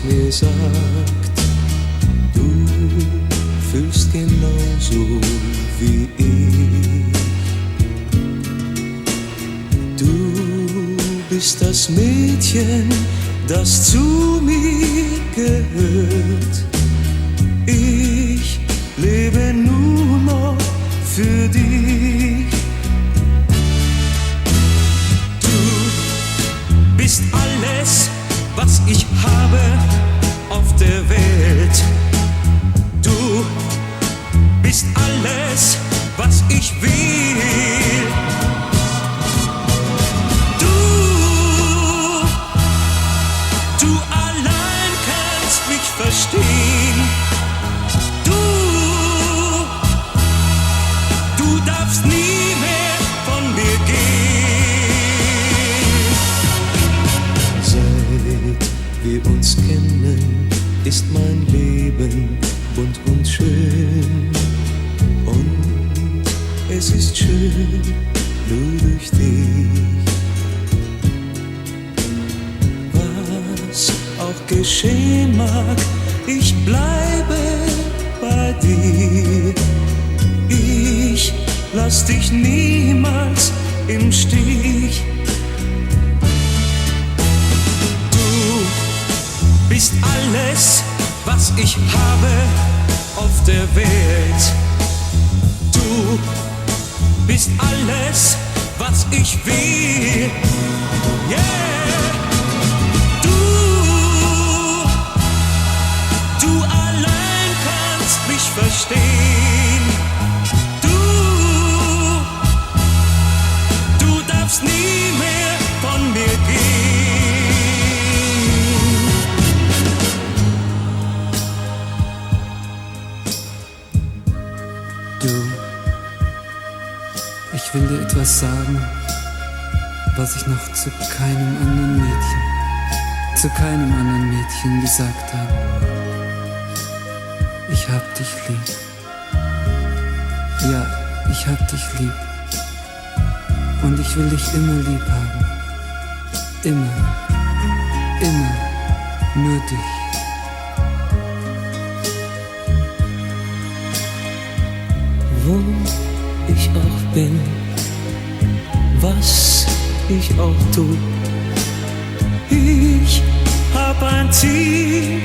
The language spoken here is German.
mir sagt, du fühlst genauso wie ich. Du bist das Mädchen, das zu mir gehört. Ich lebe nur noch für dich. Du bist alles, was ich habe auf der Welt. Du bist alles, was ich will. Du allein kannst mich verstehen. Du darfst nie mehr von mir gehen. Seit wir uns kennen, ist mein Leben bunt und schön. Und es ist schön, nur durch dich. Was auch geschehen mag, ich bleibe bei dir. Ich lass dich niemals im Stich. Du bist alles, was ich habe auf der Welt. Du bist alles, was ich will. Yeah. Du allein kannst mich verstehen. Du darfst nie mehr von mir gehen. Du, ich will dir etwas sagen, was ich noch zu keinem anderen Mädchen gesagt habe. Ich hab dich lieb. Ja, ich hab dich lieb. Und ich will dich immer lieb haben. Immer, immer, nur dich. Wo ich auch bin, was ich auch tu, ich hab ein Ziel